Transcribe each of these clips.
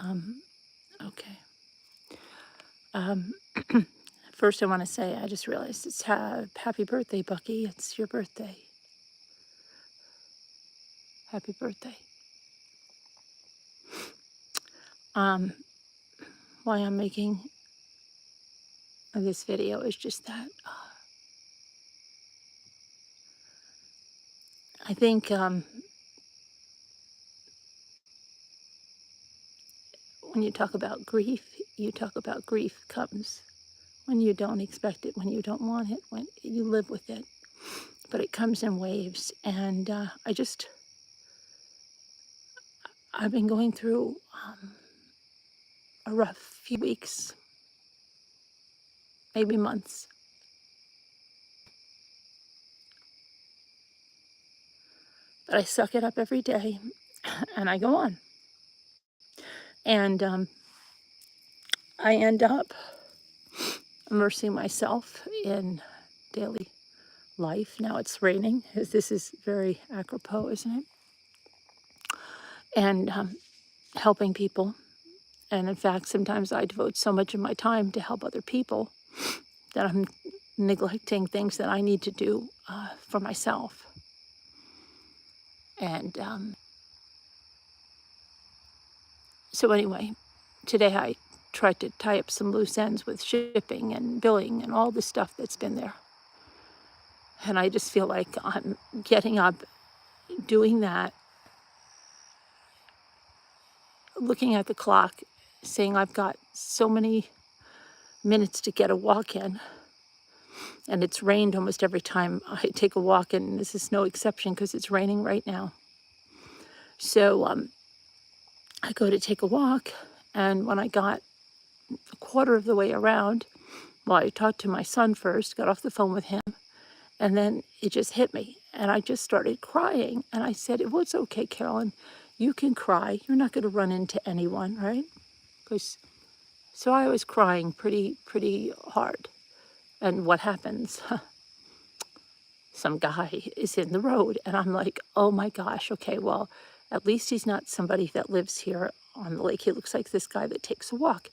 Okay. Um, First, I want to say I just realized it's happy birthday, Bucky. It's your birthday. Happy birthday. Um, why I'm making this video is just that I think when you talk about grief comes when you don't expect it, when you don't want it, when you live with it. But it comes in waves. And I've been going through a rough few weeks, maybe months. But I suck it up every day and I go on. And I end up immersing myself in daily life. Now it's raining. This is very apropos, isn't it? And helping people. And in fact, sometimes I devote so much of my time to help other people that I'm neglecting things that I need to do for myself. And so anyway, today I tried to tie up some loose ends with shipping and billing and all the stuff that's been there. And I just feel like I'm getting up, doing that, looking at the clock, saying I've got so many minutes to get a walk in. And it's rained almost every time I take a walk, and this is no exception because it's raining right now. So I go to take a walk, and when I got a quarter of the way around, well, I talked to my son first, got off the phone with him, and then it just hit me. And I just started crying. And I said, well, it's okay, Carolyn. You can cry. You're not going to run into anyone, right? So I was crying pretty hard. And what happens? Some guy is in the road. And I'm like, oh my gosh, okay, well, at least he's not somebody that lives here on the lake. He looks like this guy that takes a walk.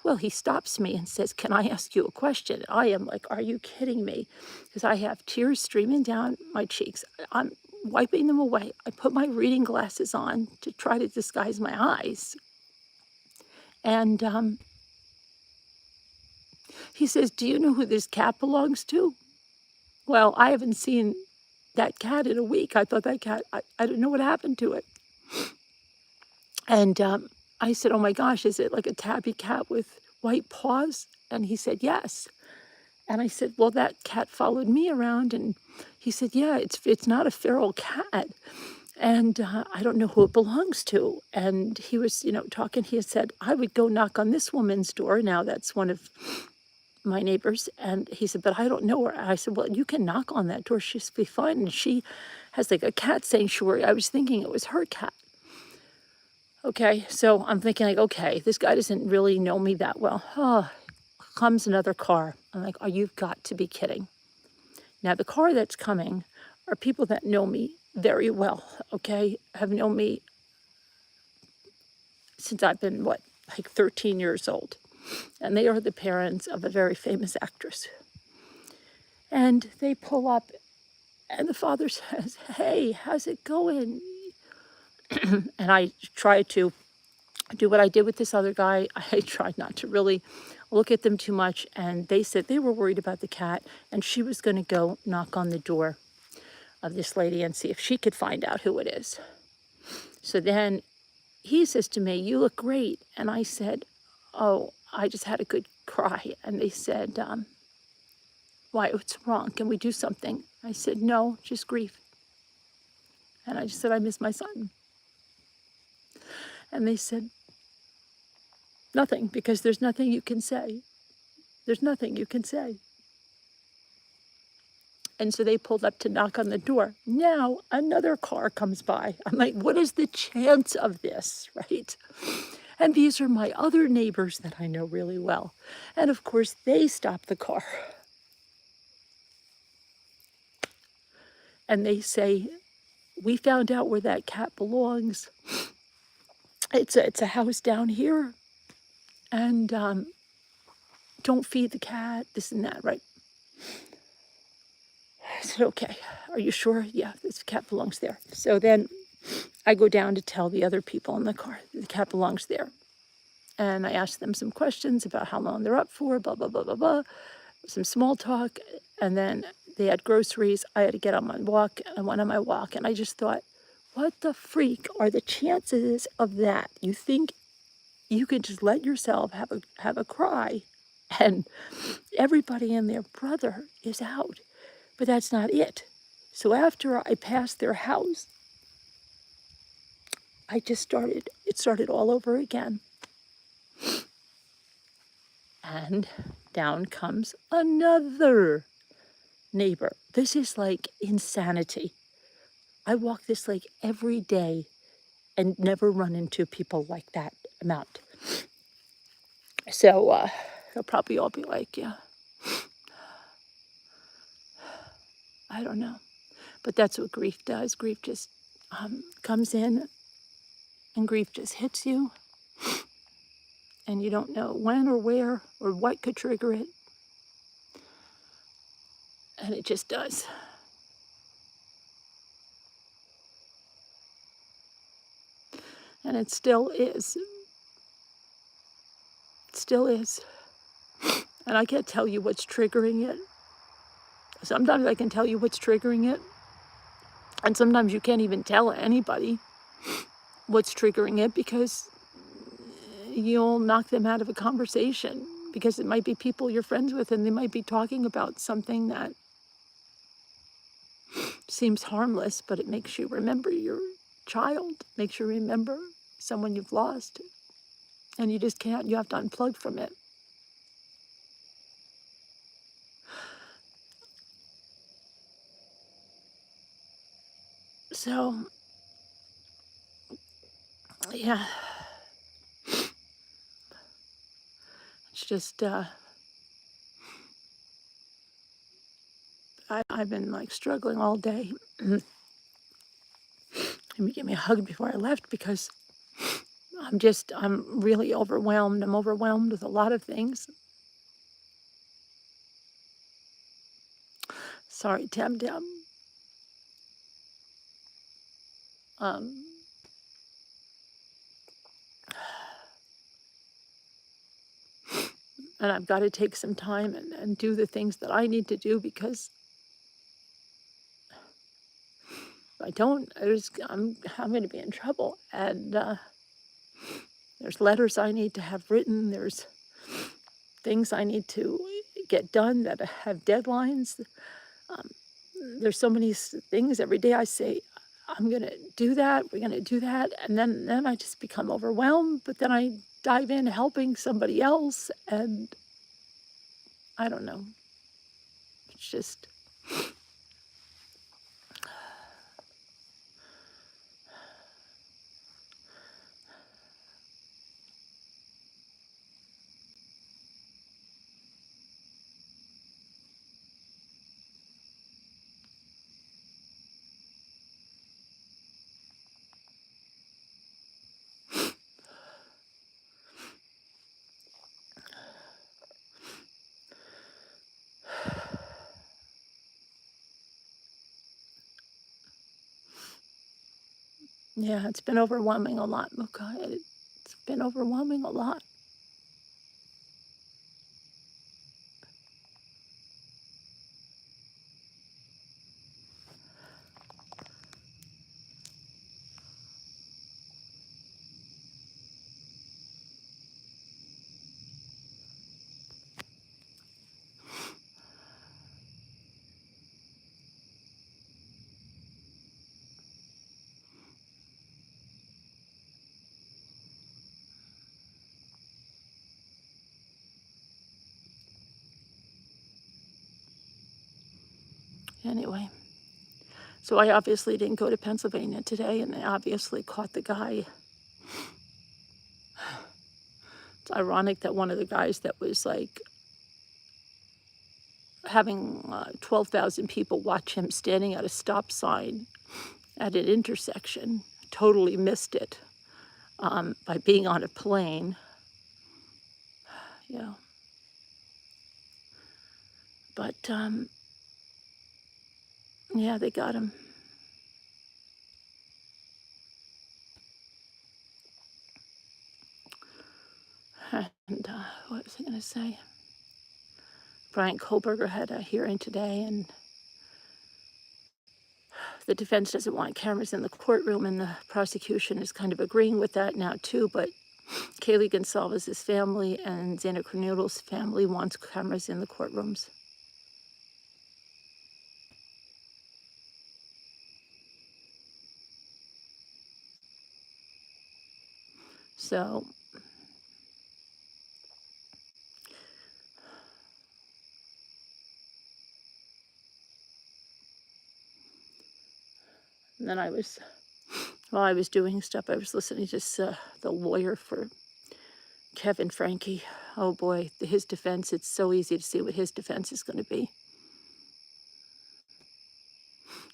Well, he stops me and says, can I ask you a question? I am like, are you kidding me? Because I have tears streaming down my cheeks. I'm wiping them away. I put my reading glasses on to try to disguise my eyes. And he says, do you know who this cat belongs to? Well, I haven't seen that cat in a week. I thought that cat, I don't know what happened to it. And I said, oh my gosh, is it like a tabby cat with white paws? And he said, yes. And I said, well, that cat followed me around. And he said, yeah, it's not a feral cat. And I don't know who it belongs to. And he was, talking. He said, I would go knock on this woman's door. Now that's one of my neighbors. And he said, but I don't know her. I said, well, you can knock on that door. She'll be fine. And she has like a cat sanctuary. I was thinking it was her cat. Okay, so I'm thinking like, okay, this guy doesn't really know me that well. Oh, comes another car. I'm like, oh, you've got to be kidding. Now, the car that's coming are people that know me very well, okay? Have known me since I've been, like 13 years old. And they are the parents of a very famous actress. And they pull up, and the father says, hey, how's it going? And I try to do what I did with this other guy. I tried not to really look at them too much. And they said they were worried about the cat, and she was going to go knock on the door of this lady and see if she could find out who it is. So then he says to me, you look great. And I said, oh, I just had a good cry. And they said, why, what's wrong? Can we do something? I said, no, just grief. And I just said, I miss my son. And they said, nothing, because there's nothing you can say. There's nothing you can say. And so they pulled up to knock on the door. Now another car comes by. I'm like, what is the chance of this, right? And these are my other neighbors that I know really well. And of course, they stop the car. And they say, we found out where that cat belongs. it's a house down here, and don't feed the cat, this and that, right? I said, okay, are you sure? Yeah, this cat belongs there. So then I go down to tell the other people in the car the cat belongs there. And I asked them some questions about how long they're up for, blah, blah, blah, blah, blah, some small talk. And then they had groceries. I had to get on my walk. I went on my walk, and I just thought, what the freak are the chances of that? You think you could just let yourself have a cry, and everybody and their brother is out. But that's not it. So after I passed their house, it started all over again. And down comes another neighbor. This is like insanity. I walk this lake every day and never run into people like that amount. So they'll probably all be like, yeah, I don't know. But that's what grief does. Grief just comes in, and grief just hits you, and you don't know when or where or what could trigger it. And it just does. And it still is. It still is. And I can't tell you what's triggering it. Sometimes I can tell you what's triggering it. And sometimes you can't even tell anybody what's triggering it, because you'll knock them out of a conversation, because it might be people you're friends with, and they might be talking about something that seems harmless, but it makes you remember your child, makes you remember someone you've lost, and you just can't, you have to unplug from it. So, yeah, it's just, I've been like struggling all day. And you gave me a hug before I left, because I'm really overwhelmed. I'm overwhelmed with a lot of things. Sorry, Tam Tam. Um, and I've got to take some time and do the things that I need to do, because if I don't, I'm going to be in trouble. And there's letters I need to have written. There's things I need to get done that have deadlines. There's so many things every day I say, I'm going to do that, we're going to do that. And then I just become overwhelmed, but then I dive in helping somebody else, and I don't know. It's just, yeah, it's been overwhelming a lot, Muka. It's been overwhelming a lot. Anyway, so I obviously didn't go to Pennsylvania today, and they obviously caught the guy. It's ironic that one of the guys that was like having 12,000 people watch him standing at a stop sign at an intersection totally missed it. by being on a plane. Yeah. But, yeah, they got him. And what was I going to say? Brian Kohlberger had a hearing today, and the defense doesn't want cameras in the courtroom, and the prosecution is kind of agreeing with that now too. But Kaylee Gonsalves' family and Xana Cornelo's family wants cameras in the courtrooms. So and then while I was doing stuff, I was listening to the lawyer for Kevin Franke. Oh boy, his defense, it's so easy to see what his defense is going to be.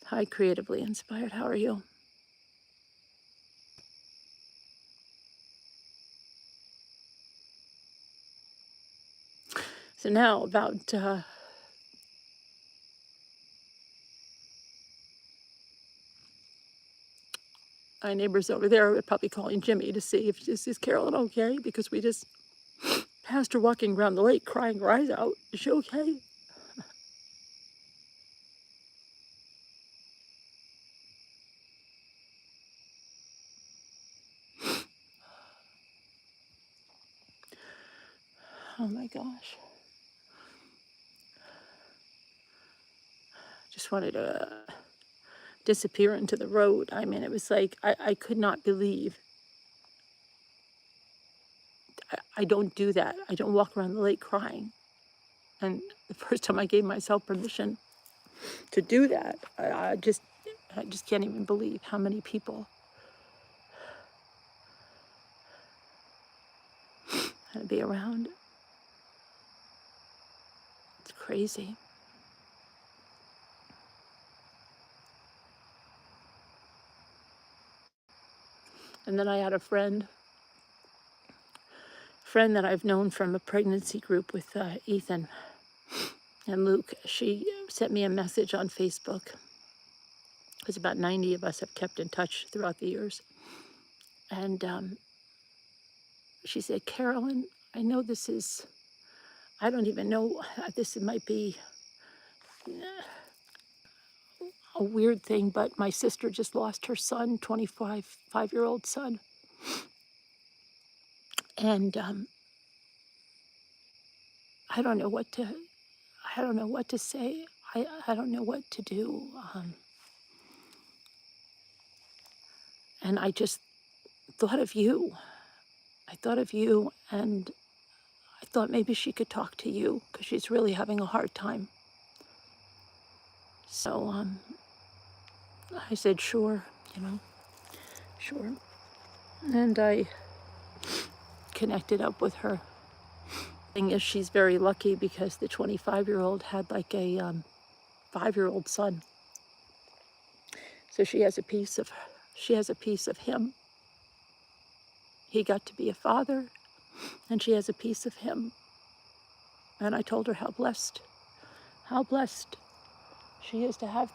Hi, Creatively Inspired. How are you? So now about my neighbors over there are probably calling Jimmy to see if is Carolyn okay, because we just passed her walking around the lake crying her eyes out. Is she okay? Oh my gosh. Just wanted to disappear into the road. I mean, it was like, I could not believe. I don't do that. I don't walk around the lake crying. And the first time I gave myself permission to do that, I just can't even believe how many people had to be around. It's crazy. And then I had a friend that I've known from a pregnancy group with Ethan and Luke. She sent me a message on Facebook, because about 90 of us have kept in touch throughout the years. And she said, Carolyn, I know this is, I don't even know, this might be a weird thing, but my sister just lost her son, 5-year-old son. And I don't know what to say. I don't know what to do. And I just thought of you. I thought of you, and I thought maybe she could talk to you, because she's really having a hard time. So I said, sure, sure. And I connected up with her. Thing is, she's very lucky, because the 25-year-old had like a 5-year-old son. So she has a piece of him. He got to be a father, and she has a piece of him. And I told her how blessed she is to have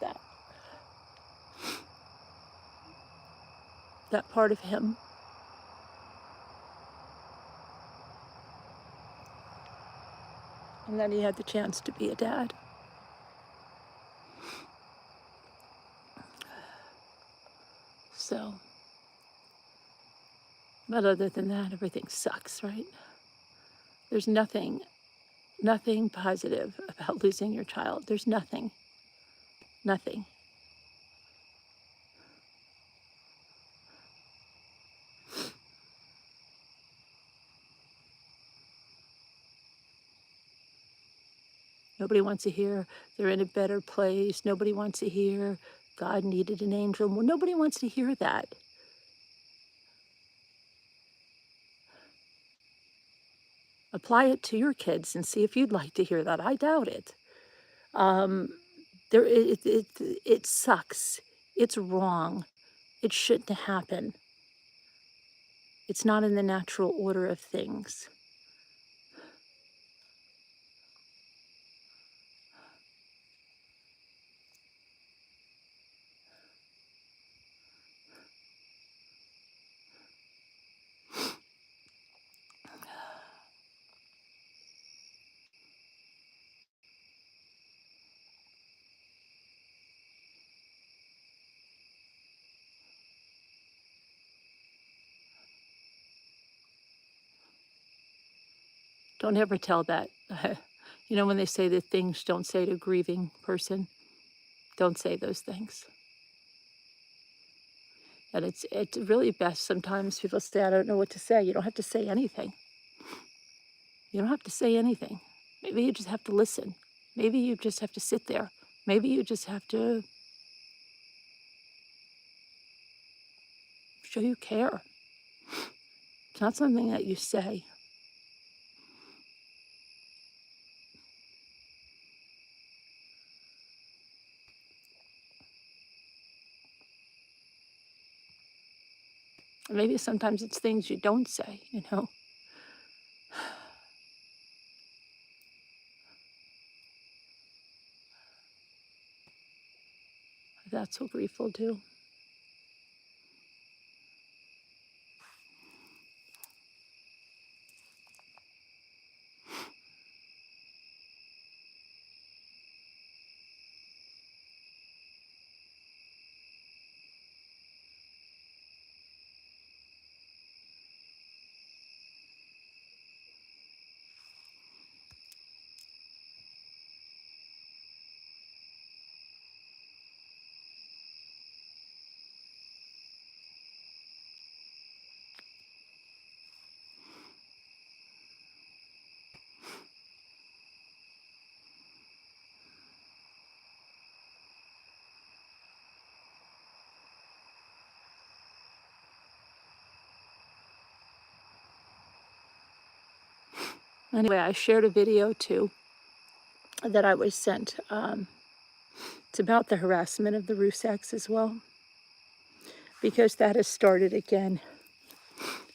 that part of him. And then he had the chance to be a dad. So, but other than that, everything sucks, right? There's nothing positive about losing your child. There's nothing. Nobody wants to hear they're in a better place. Nobody wants to hear God needed an angel. Well, nobody wants to hear that. Apply it to your kids and see if you'd like to hear that. I doubt it. It sucks. It's wrong. It shouldn't happen. It's not in the natural order of things. Don't ever tell that. You know, when they say the things don't say to a grieving person, don't say those things. And it's really best sometimes people say, I don't know what to say. You don't have to say anything. You don't have to say anything. Maybe you just have to listen. Maybe you just have to sit there. Maybe you just have to show you care. It's not something that you say. Maybe sometimes it's things you don't say, you know. That's what grief will do. Anyway, I shared a video too that I was sent. It's about the harassment of the Rusaks as well, because that has started again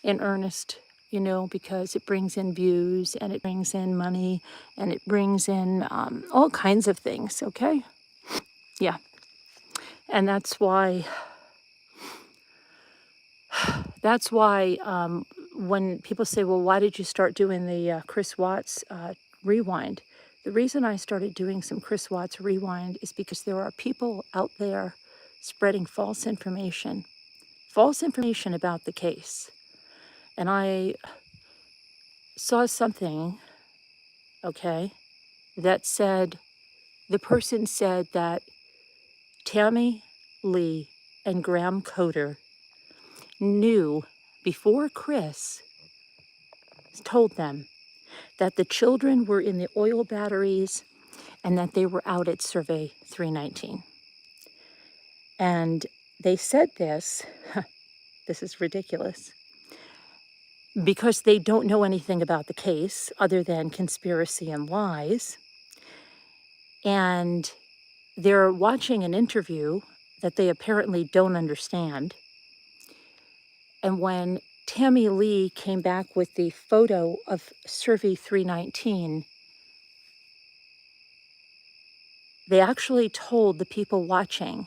in earnest, you know, because it brings in views and it brings in money and it brings in all kinds of things, okay? Yeah. And that's why when people say, well, why did you start doing the Chris Watts rewind? The reason I started doing some Chris Watts rewind is because there are people out there spreading false information about the case. And I saw something, okay, that said, the person said that Tammy Lee and Graham Coder knew before Chris told them that the children were in the oil batteries and that they were out at Survey 319. And they said this, this is ridiculous, because they don't know anything about the case other than conspiracy and lies. And they're watching an interview that they apparently don't understand. And when Tammy Lee came back with the photo of Survey 319, they actually told the people watching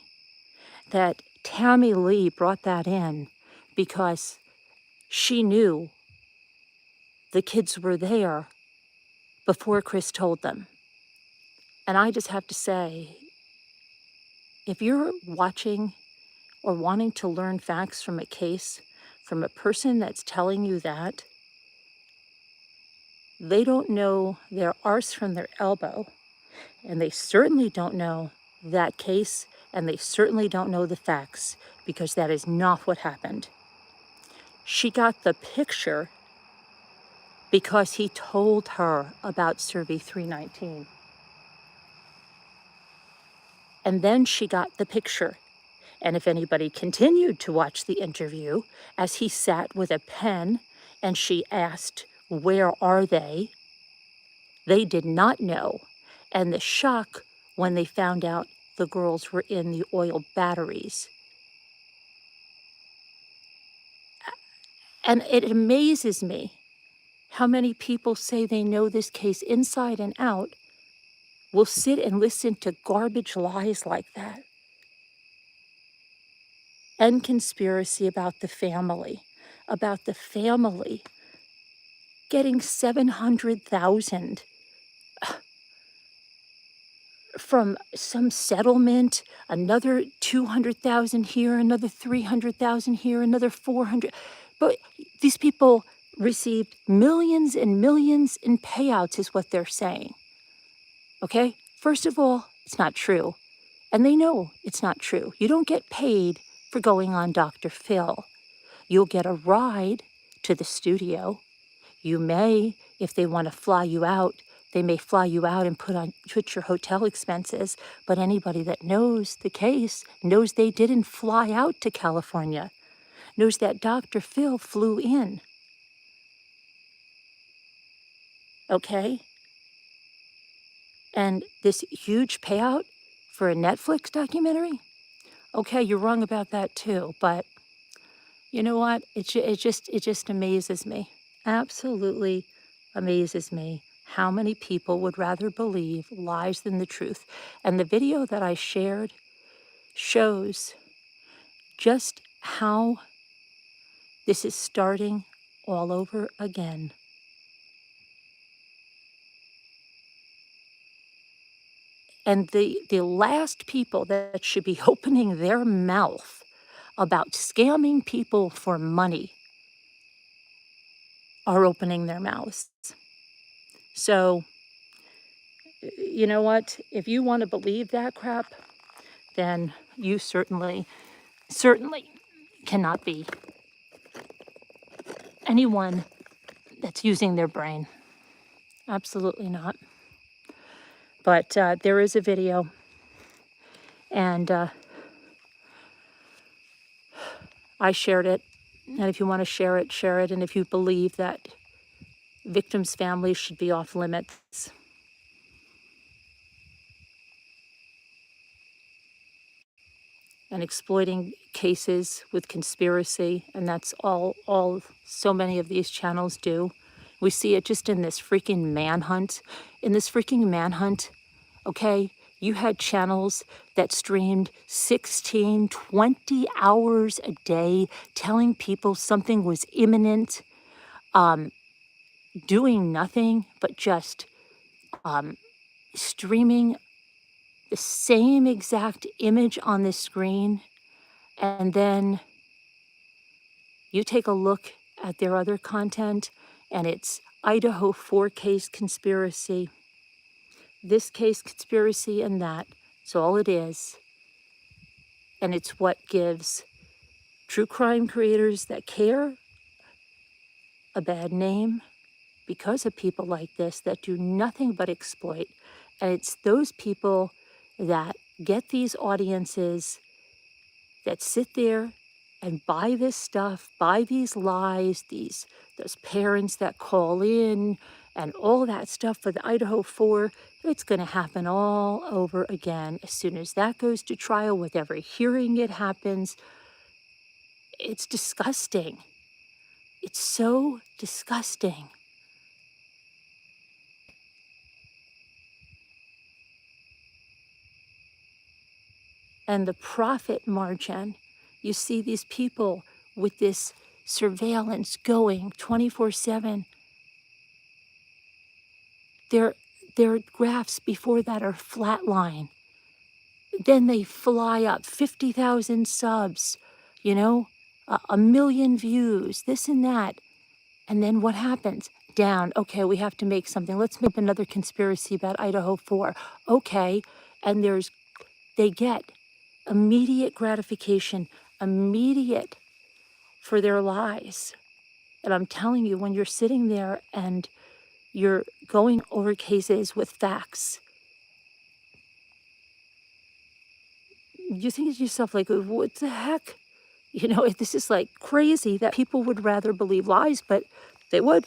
that Tammy Lee brought that in because she knew the kids were there before Chris told them. And I just have to say, if you're watching or wanting to learn facts from a case from a person that's telling you that, they don't know their arse from their elbow, and they certainly don't know that case, and they certainly don't know the facts, because that is not what happened. She got the picture because he told her about Survey 319. And then she got the picture. And if anybody continued to watch the interview, as he sat with a pen and she asked, "Where are they?" They did not know. And the shock when they found out the girls were in the oil batteries. And it amazes me how many people say they know this case inside and out, will sit and listen to garbage lies like that, and conspiracy about the family getting 700,000 from some settlement, another 200,000 here, another 300,000 here, another 400. But these people received millions and millions in payouts, is what they're saying. Okay? First of all, it's not true. And they know it's not true. You don't get paid for going on Dr. Phil. You'll get a ride to the studio. You may, if they want to fly you out, they may fly you out and put your hotel expenses. But anybody that knows the case knows they didn't fly out to California, knows that Dr. Phil flew in. Okay? And this huge payout for a Netflix documentary? Okay, you're wrong about that too, but you know what? It just amazes me. Absolutely amazes me how many people would rather believe lies than the truth. And the video that I shared shows just how this is starting all over again. And the last people that should be opening their mouth about scamming people for money are opening their mouths. So, you know what? If you want to believe that crap, then you certainly cannot be anyone that's using their brain. Absolutely not. But there is a video, and I shared it. And if you want to share it, share it. And if you believe that victims' families should be off limits, and exploiting cases with conspiracy, and that's all so many of these channels do. We see it just in this freaking manhunt. In this freaking manhunt, okay, you had channels that streamed 16, 20 hours a day telling people something was imminent, doing nothing but just streaming the same exact image on the screen. And then you take a look at their other content, and it's Idaho 4 case conspiracy, this case conspiracy, and that. It's all it is. And it's what gives true crime creators that care a bad name because of people like this that do nothing but exploit. And it's those people that get these audiences that sit there and buy this stuff, buy these lies, those parents that call in and all that stuff for the Idaho 4. It's going to happen all over again as soon as that goes to trial. With every hearing it happens, it's disgusting. It's so disgusting. And the profit margin, you see these people with this surveillance going 24/7. Their graphs before that are flatline. Then they fly up 50,000 subs, you know, a million views, this and that. And then what happens? Down. Okay, we have to make something. Let's make another conspiracy about Idaho 4. Okay, and they get immediate gratification, immediate for their lies. And I'm telling you, when you're sitting there and you're going over cases with facts, you think to yourself, like, what the heck? You know, this is like crazy that people would rather believe lies, but they would.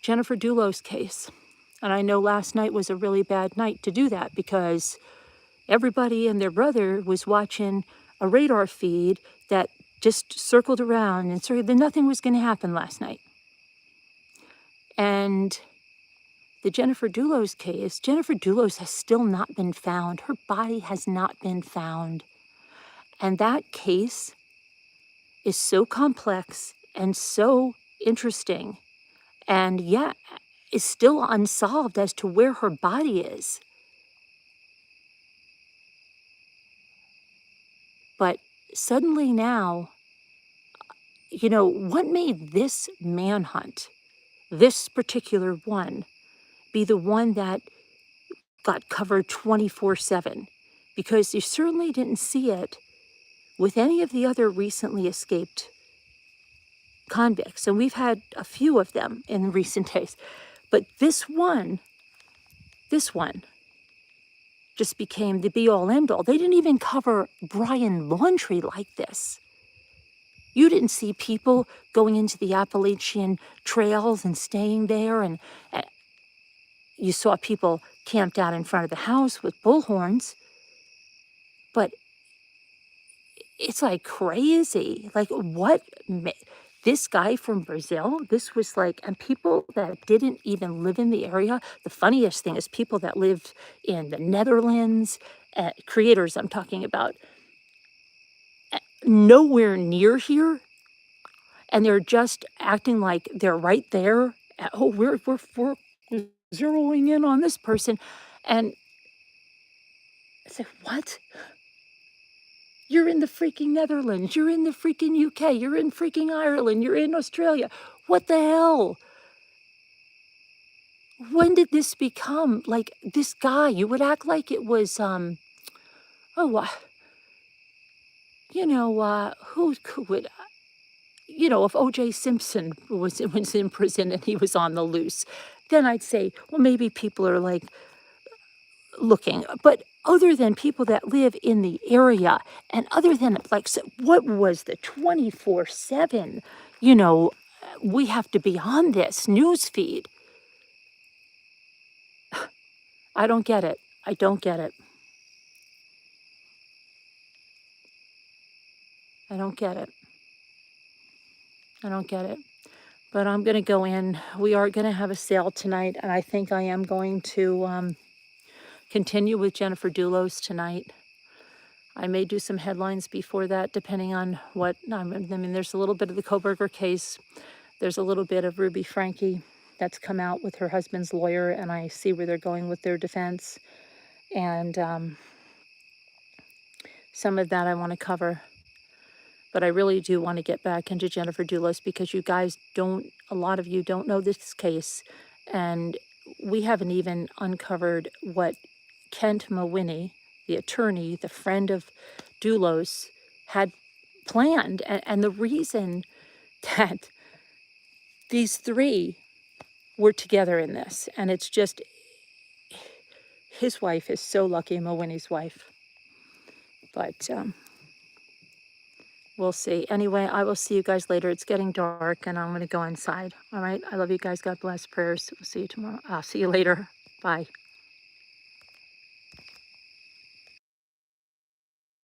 Jennifer Dulo's case. And I know last night was a really bad night to do that because everybody and their brother was watching a radar feed that just circled around and sort of that nothing was going to happen last night. And the Jennifer Dulos case, Jennifer Dulos has still not been found. Her body has not been found. And that case is so complex and so interesting, and yet is still unsolved as to where her body is. But suddenly now, you know, what made this manhunt, this particular one, be the one that got covered 24/7? Because you certainly didn't see it with any of the other recently escaped convicts. And we've had a few of them in recent days. But this one just became the be-all, end-all. They didn't even cover Brian Laundrie like this. You didn't see people going into the Appalachian trails and staying there, and you saw people camped out in front of the house with bullhorns. But it's like crazy. Like, what? This guy from Brazil, this was like, and people that didn't even live in the area. The funniest thing is people that lived in the Netherlands, creators I'm talking about, nowhere near here, and they're just acting like they're right there. Oh, we're zeroing in on this person, and it's like, what? You're in the freaking Netherlands. You're in the freaking UK. You're in freaking Ireland. You're in Australia. What the hell? When did this become like this guy? You would act like it was, who would, if O.J. Simpson was in prison and he was on the loose, then I'd say, well, maybe people are like looking. But other than people that live in the area, and other than like, what was the 24/7, we have to be on this news feed. I don't get it. I don't get it. I don't get it. I don't get it. But I'm going to go in. We are going to have a sale tonight, and I think I am going to continue with Jennifer Dulos tonight. I may do some headlines before that, depending on what. I mean, there's a little bit of the Koberger case. There's a little bit of Ruby Franke that's come out with her husband's lawyer, and I see where they're going with their defense. And some of that I want to cover. But I really do want to get back into Jennifer Dulos because you guys a lot of you don't know this case. And we haven't even uncovered what Kent Mawhinney, the attorney, the friend of Dulos, had planned. And the reason that these three were together in this, and it's just, his wife is so lucky, Mawhinney's wife. But we'll see. Anyway, I will see you guys later. It's getting dark and I'm going to go inside. All right. I love you guys. God bless. Prayers. We'll see you tomorrow. I'll see you later. Bye.